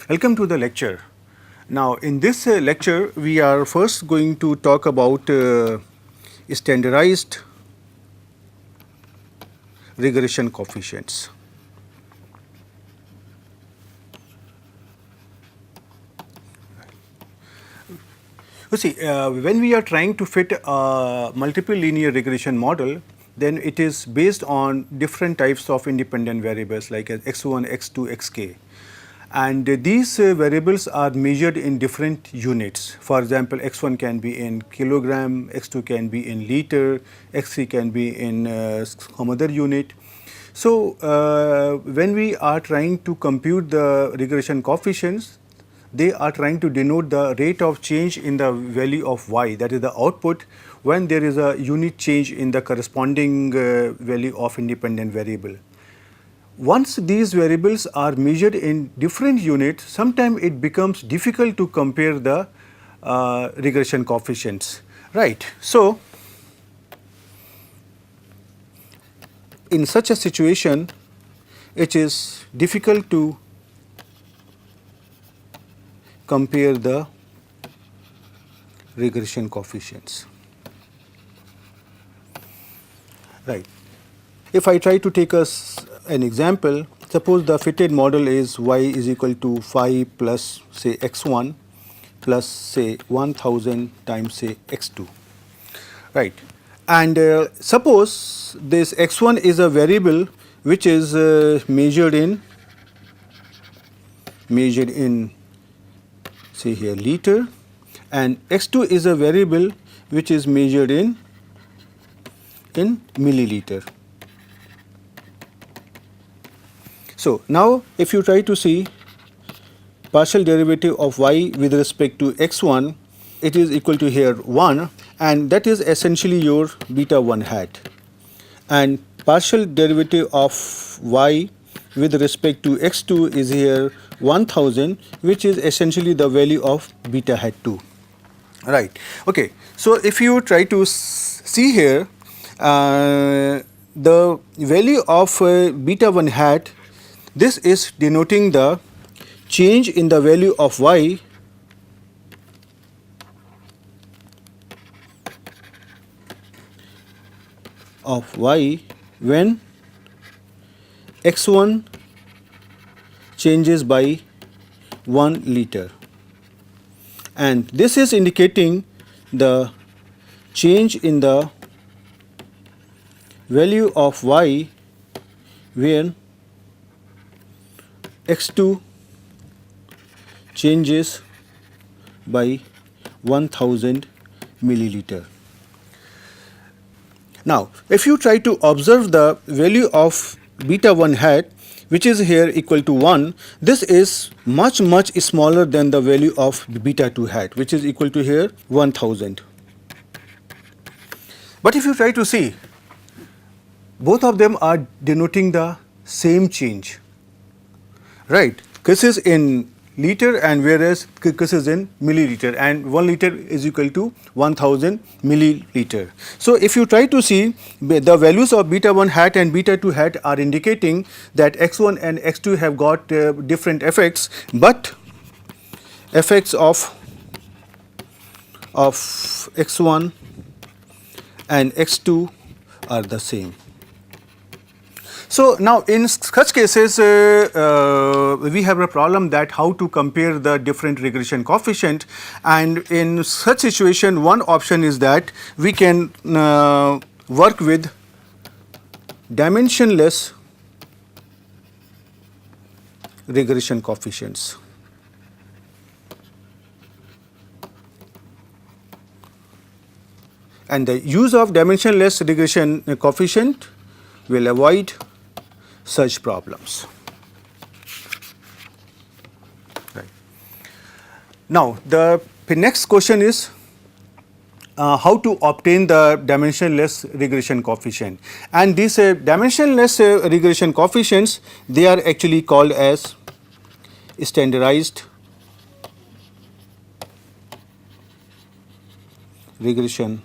Welcome to the lecture. Now, in this lecture, we are first going to talk about standardized regression coefficients. You see, when we are trying to fit a multiple linear regression model, then it is based on different types of independent variables like x1, x2, xk. And these variables are measured in different units. For example, x1 can be in kilogram, x2 can be in liter, x3 can be in some other unit. So, when we are trying to compute the regression coefficients, they are trying to denote the rate of change in the value of y, that is the output, when there is a unit change in the corresponding value of independent variable. Once these variables are measured in different units, sometimes it becomes difficult to compare the regression coefficients, right? So, in such a situation, it is difficult to compare the regression coefficients, right? If I try to take an example, suppose the fitted model is y is equal to 5 plus say x1 plus say 1000 times say x2, right? And suppose this x1 is a variable which is measured in say here liter, and x2 is a variable which is measured in milliliter. So, now if you try to see partial derivative of y with respect to x1, it is equal to here 1, and that is essentially your beta 1 hat, and partial derivative of y with respect to x2 is here 1000, which is essentially the value of beta hat 2, right. Okay. So, if you try to see here the value of beta 1 hat, this is denoting the change in the value of y when x1 changes by 1 liter, and this is indicating the change in the value of y when x2 changes by 1000 milliliter. Now, if you try to observe the value of beta 1 hat, which is here equal to 1, this is much smaller than the value of beta 2 hat, which is equal to here 1000. But if you try to see, both of them are denoting the same change, right? This is in liter, and whereas this is in milliliter, and 1 liter is equal to 1000 milliliter. So, if you try to see, the values of beta 1 hat and beta 2 hat are indicating that x1 and x2 have got different effects, but effects of x1 and x2 are the same. So, now in such cases we have a problem that how to compare the different regression coefficient, and in such situation one option is that we can work with dimensionless regression coefficients. And the use of dimensionless regression coefficient will avoid such problems. Right. Now, the next question is how to obtain the dimensionless regression coefficient, and these dimensionless regression coefficients, they are actually called as standardized regression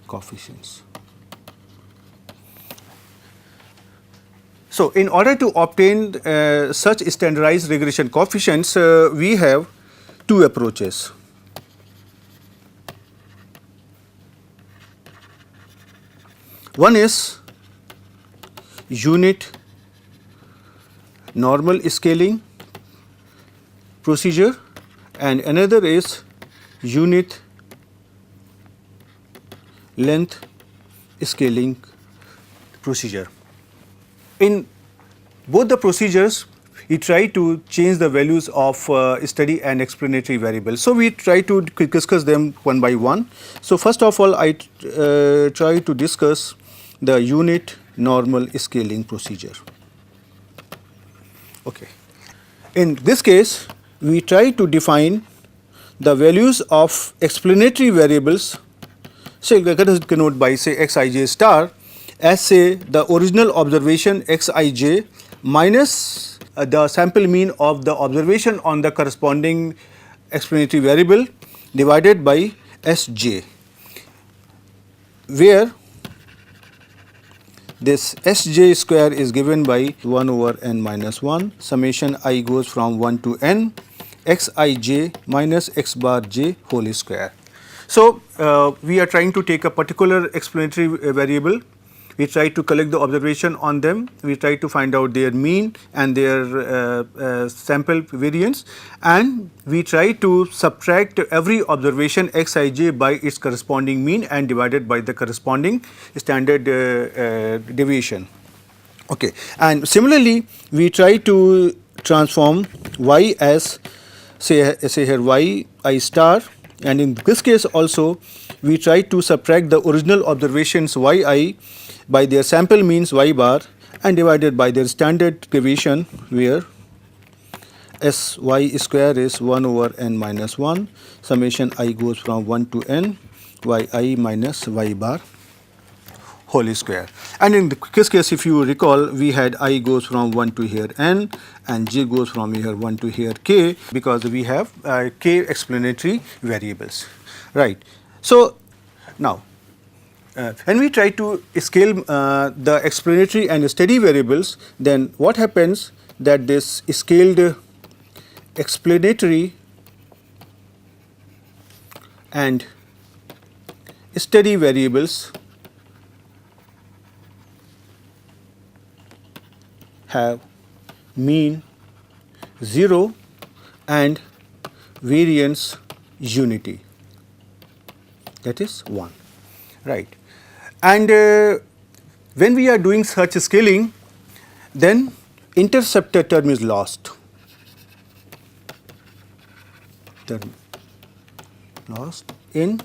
coefficients. So, in order to obtain such standardized regression coefficients, we have two approaches. One is unit normal scaling procedure and another is unit length scaling procedure. In both the procedures, we try to change the values of study and explanatory variables. So, we try to discuss them one by one. So, first of all, I try to discuss the unit normal scaling procedure. Okay. In this case, we try to define the values of explanatory variables. So, let us denote by say xij star as say the original observation xij minus the sample mean of the observation on the corresponding explanatory variable divided by Sj, where this Sj square is given by 1 over n minus 1 summation I goes from 1 to n xij minus x bar j whole square. So, we are trying to take a particular explanatory variable, we try to collect the observation on them, we try to find out their mean and their sample variance, and we try to subtract every observation xij by its corresponding mean and divided by the corresponding standard deviation. Okay. And similarly, we try to transform y as say here y I star, and in this case also we try to subtract the original observations yi by their sample means y bar and divided by their standard deviation, where sy square is 1 over n minus 1 summation I goes from 1 to n yi minus y bar whole square. And in this case, if you recall, we had I goes from 1 to here n and j goes from here 1 to here k, because we have k explanatory variables, right. So, now when we try to scale the explanatory and steady variables, then what happens that this scaled explanatory and steady variables have mean 0 and variance unity, that is 1, right. And when we are doing such scaling, then interceptor term is lost, in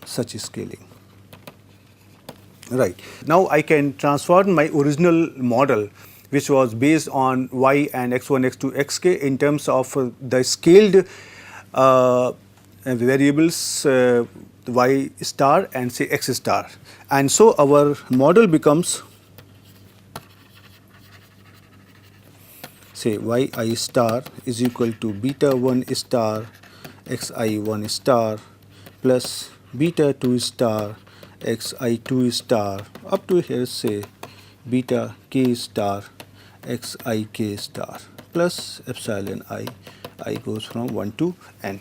such scaling. Right. Now, I can transform my original model, which was based on y and x1, x2, xk in terms of the scaled variables y star and say x star. And so, our model becomes say yi star is equal to beta 1 star xi 1 star plus beta 2 star xi2 star up to here say beta k star xik star plus epsilon I goes from 1 to n,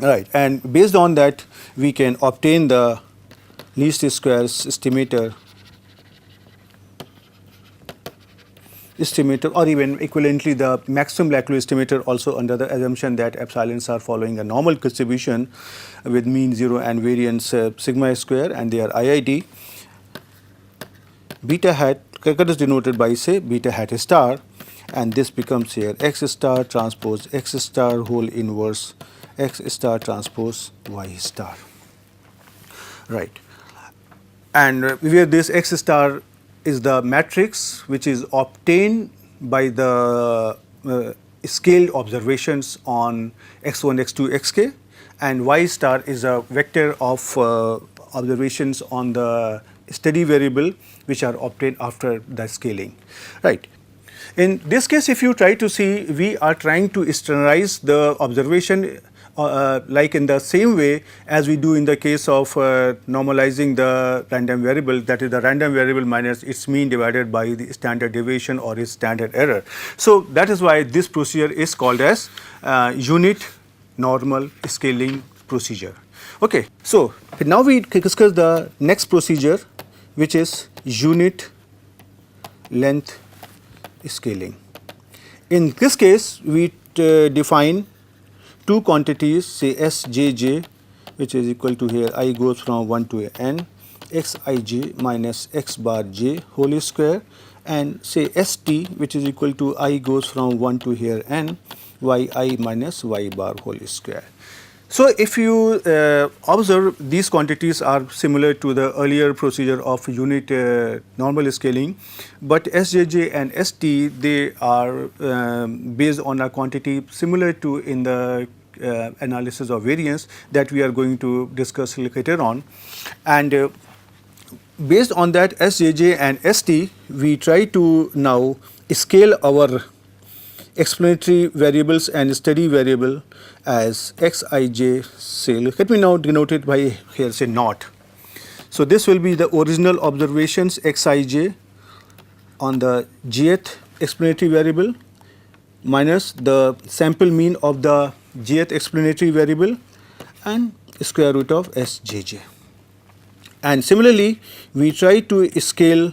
right. And based on that, we can obtain the least squares estimator or even equivalently the maximum likelihood estimator, also under the assumption that epsilons are following a normal distribution with mean 0 and variance sigma square and their IID. Beta hat is denoted by say beta hat star, and this becomes here x star transpose x star whole inverse x star transpose y star, right. And where this x star is the matrix which is obtained by the scaled observations on x1, x2, xk, and y star is a vector of observations on the steady variable which are obtained after the scaling, right. In this case, if you try to see, we are trying to standardize the observation like in the same way as we do in the case of normalizing the random variable, that is the random variable minus its mean divided by the standard deviation or its standard error. So that is why this procedure is called as unit normal scaling procedure. Okay, so now we discuss the next procedure, which is unit length scaling. In this case, we define two quantities, say Sjj, which is equal to, here I goes from 1 to n, xij minus x bar j whole square, and say St, which is equal to I goes from 1 to here n, yi minus y bar whole square. So if you observe, these quantities are similar to the earlier procedure of unit normal scaling, but Sjj and St, they are based on a quantity similar to in the analysis of variance that we are going to discuss later on. And based on that Sjj and St, we try to now scale our explanatory variables and steady variable as xij, say, let me now denote it by here, say naught. So this will be the original observations xij on the jth explanatory variable minus the sample mean of the jth explanatory variable and square root of sjj. And similarly, we try to scale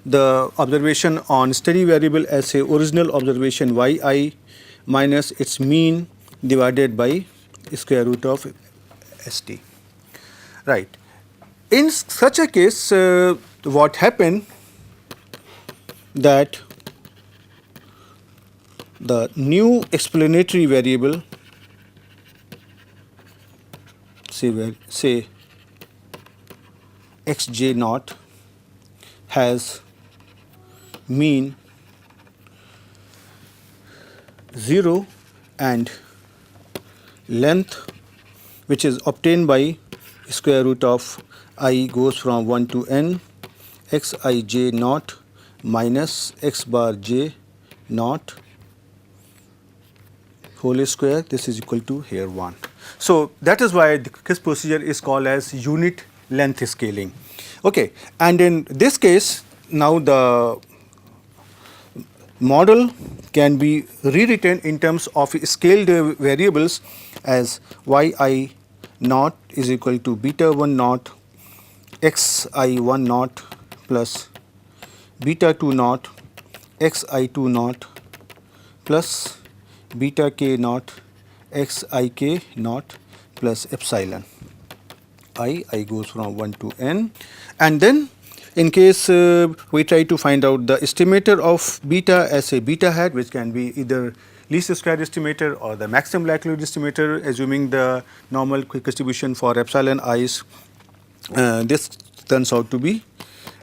the observation on steady variable as a original observation yi minus its mean divided by square root of st. Right. In such a case, what happened that the new explanatory variable, say xj naught, has mean 0 and length, which is obtained by square root of I goes from 1 to n, xij naught minus x bar j naught whole square, this is equal to here 1. So that is why this procedure is called as unit length scaling. Okay, and in this case, now the model can be rewritten in terms of scaled variables as yi naught is equal to beta 1 naught xi 1 naught plus beta 2 naught xi 2 naught plus beta k naught xik naught plus epsilon. I goes from 1 to n, and then in case we try to find out the estimator of beta as a beta hat, which can be either least square estimator or the maximum likelihood estimator, assuming the normal quick distribution for epsilon i's, this turns out to be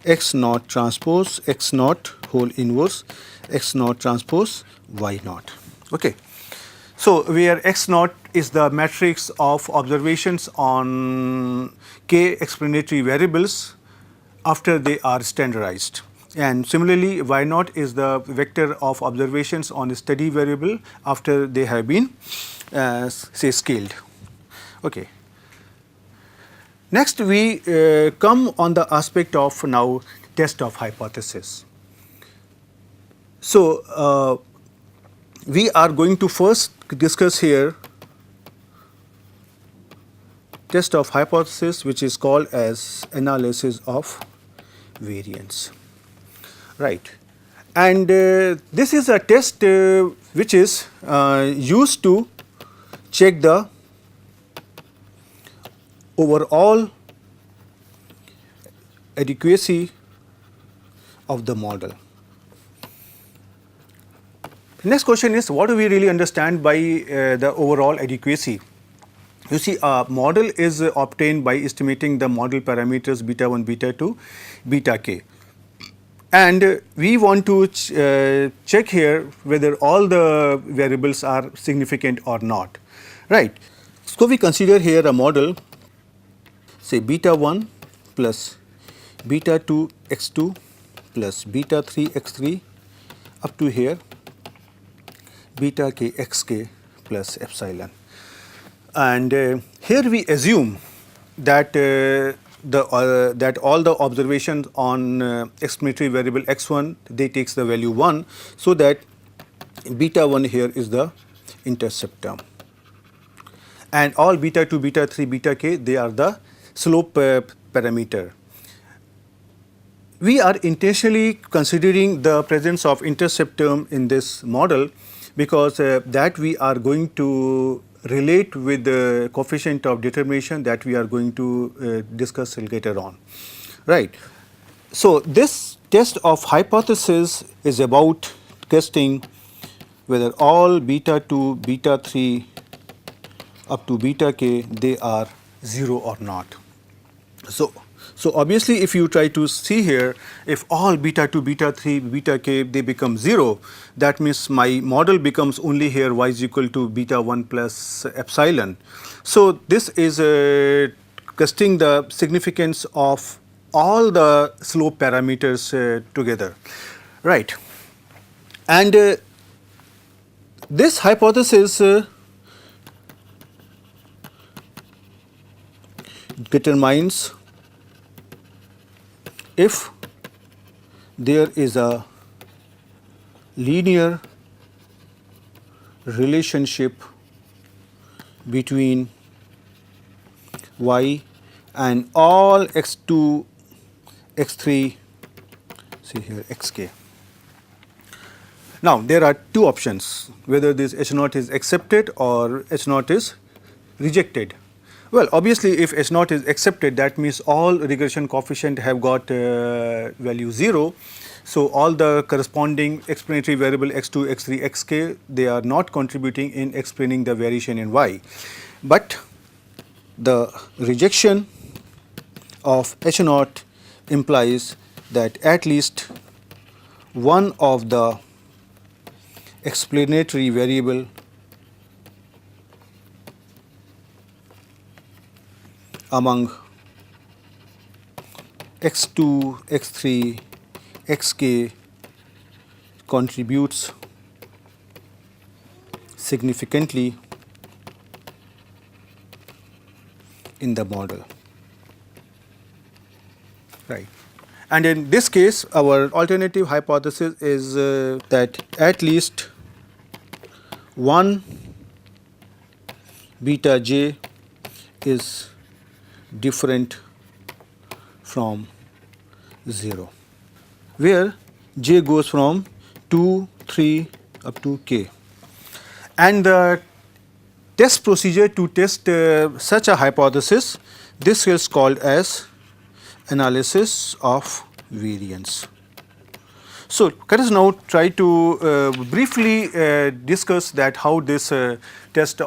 x naught transpose x naught whole inverse x naught transpose y naught. Okay. So where x naught is the matrix of observations on k explanatory variables after they are standardized, and similarly y naught is the vector of observations on a steady variable after they have been say scaled. Okay. Next we come on the aspect of now test of hypothesis. So we are going to first discuss here test of hypothesis, which is called as analysis of variance, right. And this is a test which is used to check the overall adequacy of the model. Next question is, what do we really understand by the overall adequacy? You see, a model is obtained by estimating the model parameters beta 1, beta 2, beta k. And we want to check here whether all the variables are significant or not, right. So we consider here a model, say beta 1 plus beta 2 x2 plus beta 3 x3 up to here beta k xk plus epsilon. And here we assume that that all the observations on explanatory variable x1 they takes the value 1, so that beta 1 here is the intercept term, and all beta 2, beta 3, beta k they are the slope parameter. We are intentionally considering the presence of intercept term in this model because that we are going to relate with the coefficient of determination that we are going to discuss later on, right. So, this test of hypothesis is about testing whether all beta 2, beta 3 up to beta k they are 0 or not. So obviously if you try to see here, if all beta 2, beta 3, beta k they become 0, that means my model becomes only here y is equal to beta 1 plus epsilon. So this is testing the significance of all the slope parameters together, right. And this hypothesis determines if there is a linear relationship between y and all x2, x3, see here xk. Now there are two options, whether this H0 is accepted or H0 is rejected. Well, obviously if H0 is accepted, that means all regression coefficient have got value 0. So all the corresponding explanatory variable x2, x3, xk they are not contributing in explaining the variation in y. But the rejection of H0 implies that at least one of the explanatory variable among x2, x3, xk contributes significantly in the model, right. And in this case our alternative hypothesis is that at least one beta j is different from 0, where j goes from 2, 3 up to k. And the test procedure to test such a hypothesis, this is called as analysis of variance. So let us now try to briefly discuss that how this test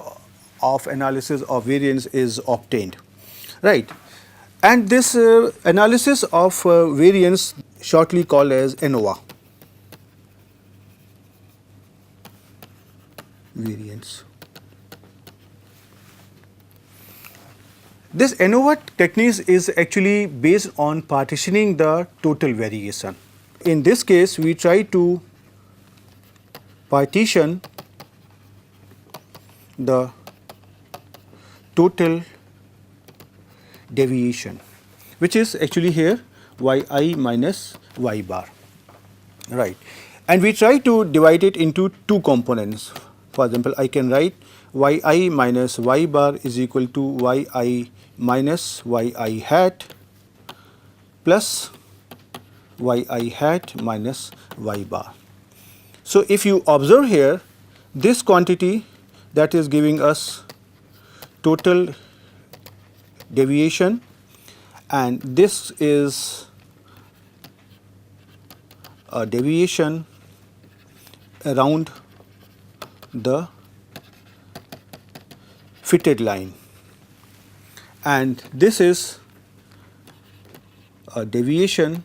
of analysis of variance is obtained, right. And this analysis of variance shortly called as ANOVA variance. This ANOVA technique is actually based on partitioning the total variation. In this case we try to partition the total deviation, which is actually here yi minus y bar, right. And we try to divide it into two components. For example, I can write yi minus y bar is equal to yi minus yi hat plus yi hat minus y bar. So if you observe here, this quantity that is giving us total deviation, and this is a deviation around the fitted line, and this is a deviation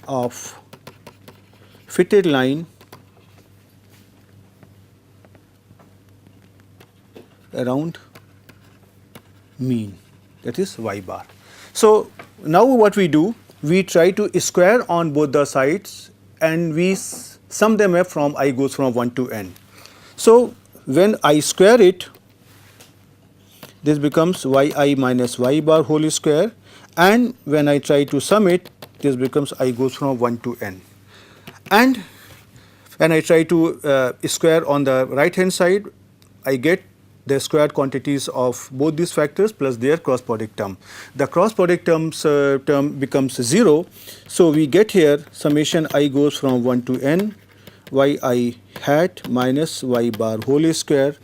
of fitted line around mean, that is y bar. So now what we do, we try to square on both the sides and we sum them up from I goes from 1 to n. So when I square it, this becomes yi minus y bar whole square, and when I try to sum it, this becomes I goes from 1 to n. And when I try to square on the right hand side, I get the squared quantities of both these factors plus their cross product term. The cross product term becomes 0. So, we get here summation I goes from 1 to n yi hat minus y bar whole square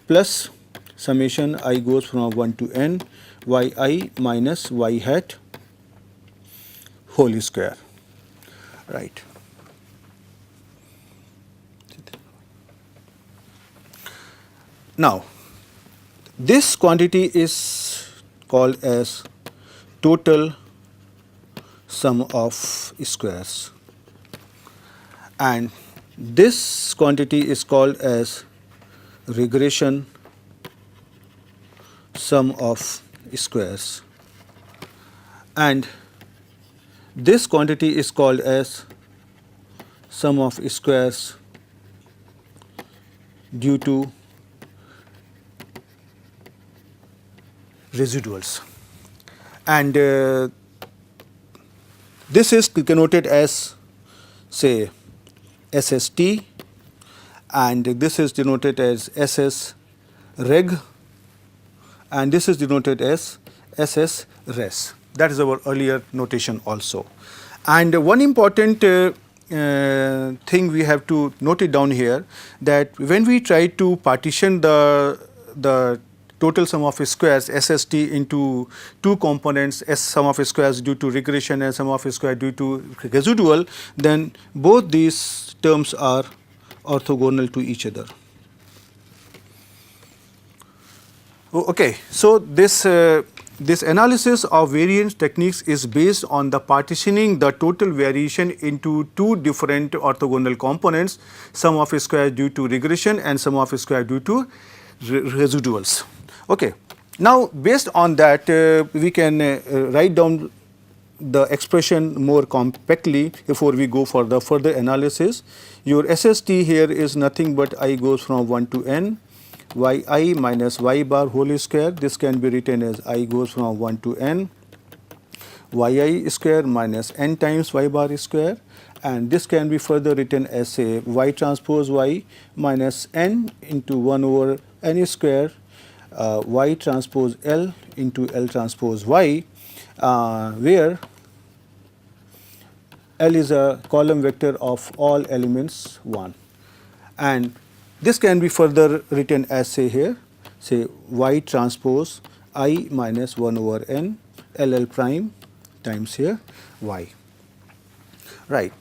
plus summation I goes from 1 to n yi minus y hat whole square, right. Now, this quantity is called as total sum of squares, and this quantity is called as regression sum of squares, and this quantity is called as sum of squares due to residuals, and this is denoted as, say, SST, and this is denoted as SS reg, and this is denoted as SS res. That is our earlier notation also. And one important thing we have to note it down here, that when we try to partition the total sum of squares SST into two components, S sum of squares due to regression and sum of square due to residual, then both these terms are orthogonal to each other. Okay, so this analysis of variance techniques is based on the partitioning the total variation into two different orthogonal components, sum of square due to regression and sum of square due to residuals. Okay. Now, based on that, we can write down the expression more compactly before we go for the further analysis. Your SST here is nothing but I goes from 1 to n yi minus y bar whole square. This can be written as I goes from 1 to n yi square minus n times y bar square, and this can be further written as, say, y transpose y minus n into 1 over n square y transpose L into L transpose y, where L is a column vector of all elements 1, and this can be further written as, say, here, say, y transpose I minus 1 over n LL prime times here y, right.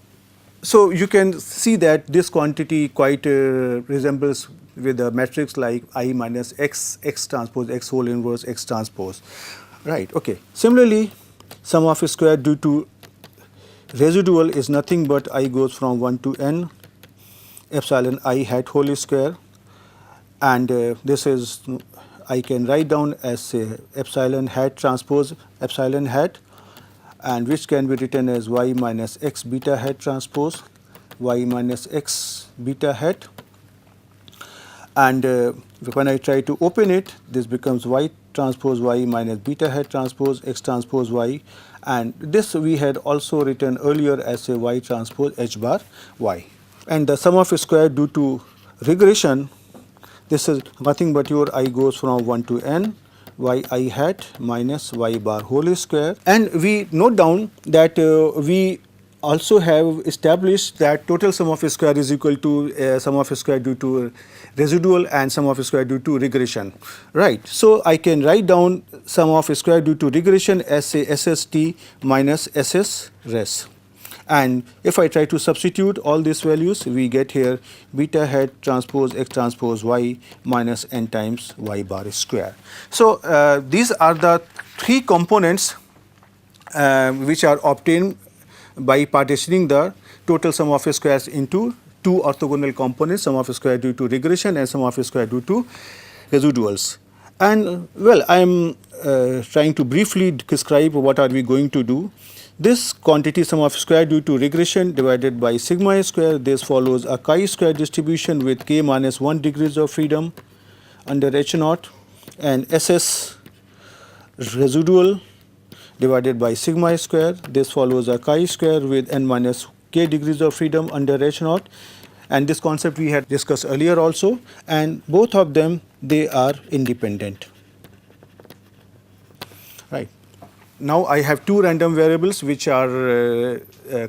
So, you can see that this quantity quite resembles with a matrix like I minus x, x transpose x whole inverse x transpose, right. Okay. Similarly, sum of square due to residual is nothing but I goes from 1 to n epsilon I hat whole square, and this is I can write down as, say, epsilon hat transpose epsilon hat, and which can be written as y minus x beta hat transpose y minus x beta hat, and when I try to open it, this becomes y transpose y minus beta hat transpose x transpose y, and this we had also written earlier as a y transpose h bar y. And the sum of square due to regression, this is nothing but your I goes from 1 to n yi hat minus y bar whole square, and we note down that we also have established that total sum of square is equal to sum of square due to residual and sum of square due to regression, right. So, I can write down sum of square due to regression as, say, SST minus SS res, and if I try to substitute all these values, we get here beta hat transpose x transpose y minus n times y bar square. So, these are the three components which are obtained by partitioning the total sum of squares into two orthogonal components, sum of square due to regression and sum of square due to residuals. And well, I am trying to briefly describe what are we going to do. This quantity sum of square due to regression divided by sigma square. This follows a chi-square distribution with k minus 1 degrees of freedom under H naught, and SS residual divided by sigma square. This follows a chi-square with n minus k degrees of freedom under H naught, and this concept we had discussed earlier also, and both of them, they are independent. Right. Now I have two random variables which are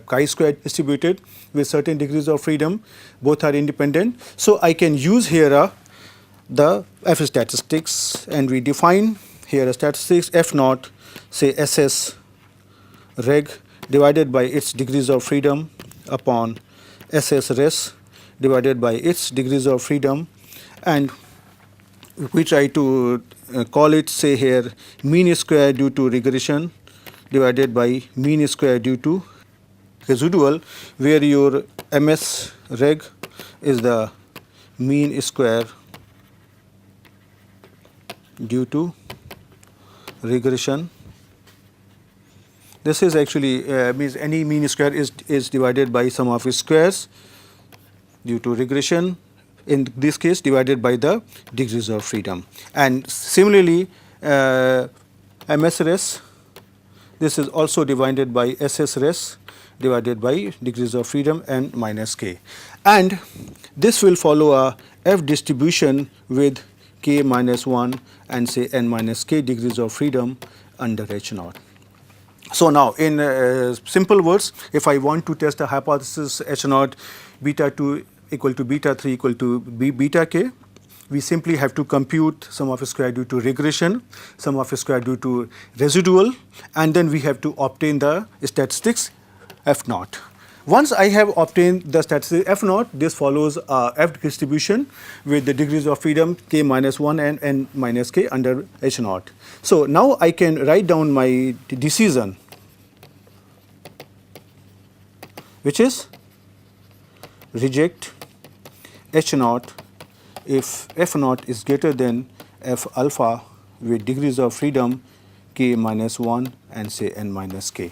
chi-square distributed with certain degrees of freedom. Both are independent. So I can use here the F statistics, and we define here a statistics F naught, say SS reg divided by its degrees of freedom upon SS res divided by its degrees of freedom, and we try to call it, say here, mean square due to regression divided by mean square due to residual, where your MS reg is the mean square due to regression. This is actually means any mean square is divided by sum of its squares due to regression, in this case divided by the degrees of freedom. And similarly MS res, this is also divided by SS res divided by degrees of freedom n minus k, and this will follow a F distribution with k minus 1 and say n minus k degrees of freedom under H naught. So now in simple words, if I want to test a hypothesis H naught beta 2 equal to beta 3 equal to beta k, we simply have to compute sum of square due to regression, sum of square due to residual, and then we have to obtain the statistics F naught. Once I have obtained the statistics F naught, this follows F distribution with the degrees of freedom k minus 1 and n minus k under H naught. So now I can write down my decision, which is reject H naught if F naught is greater than F alpha with degrees of freedom k minus 1 and say n minus k.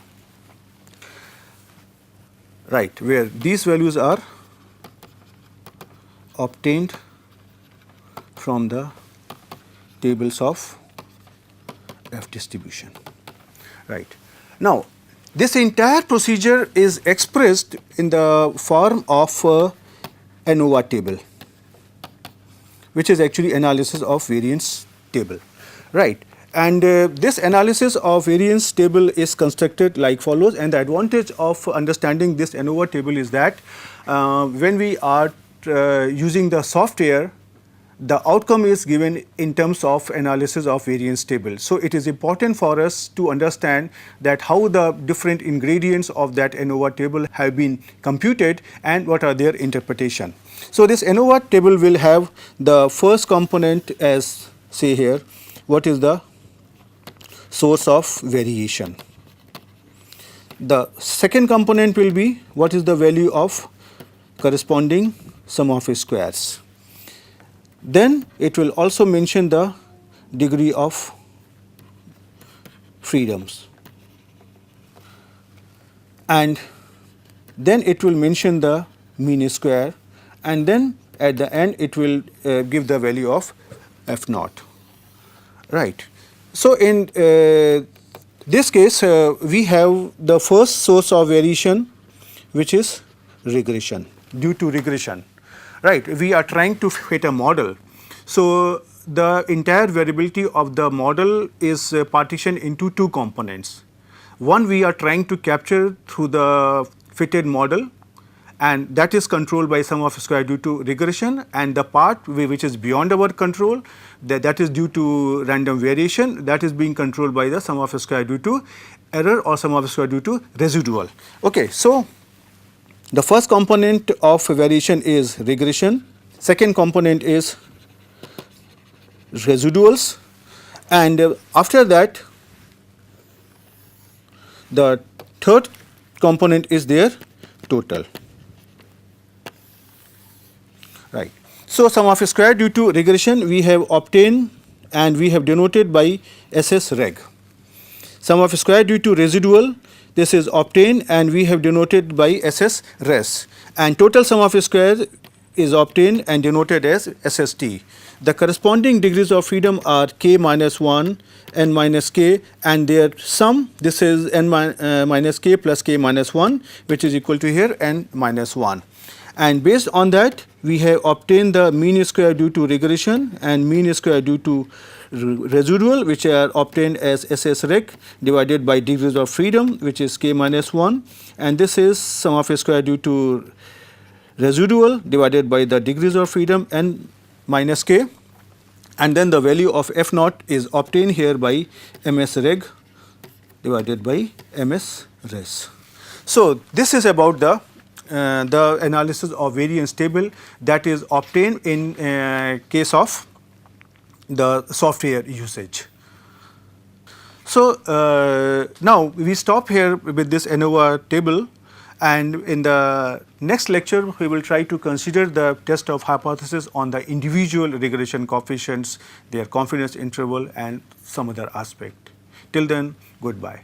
Right, where these values are obtained from the tables of F distribution. Right. Now, this entire procedure is expressed in the form of ANOVA table, which is actually analysis of variance table. Right. And this analysis of variance table is constructed like follows, and the advantage of understanding this ANOVA table is that when we are using the software, the outcome is given in terms of analysis of variance table. So it is important for us to understand that how the different ingredients of that ANOVA table have been computed and what are their interpretation. So this ANOVA table will have the first component as, say here, what is the source of variation. The second component will be what is the value of corresponding sum of squares. Then it will also mention the degree of freedoms, and then it will mention the mean square, and then at the end it will give the value of F naught. Right. So in this case we have the first source of variation, which is regression, due to regression. Right, we are trying to fit a model. So the entire variability of the model is partitioned into two components. One we are trying to capture through the fitted model, and that is controlled by sum of square due to regression, and the part which is beyond our control, that is due to random variation, that is being controlled by the sum of square due to error or sum of square due to residual. Okay, so the first component of variation is regression, second component is residuals, and after that the third component is their total. Right. So sum of square due to regression we have obtained and we have denoted by SS reg. Sum of square due to residual, this is obtained and we have denoted by SS res, and total sum of square is obtained and denoted as SST. The corresponding degrees of freedom are k minus 1, n minus k, and their sum, this is n minus k plus k minus 1, which is equal to here n minus 1. And based on that, we have obtained the mean square due to regression and mean square due to residual, which are obtained as SS reg divided by degrees of freedom, which is k minus 1, and this is sum of square due to residual divided by the degrees of freedom n minus k, and then the value of f naught is obtained here by ms reg divided by ms res. So this is about the analysis of variance table that is obtained in case of the software usage. So now we stop here with this ANOVA table, and in the next lecture we will try to consider the test of hypothesis on the individual regression coefficients, their confidence interval and some other aspect. Till then, goodbye.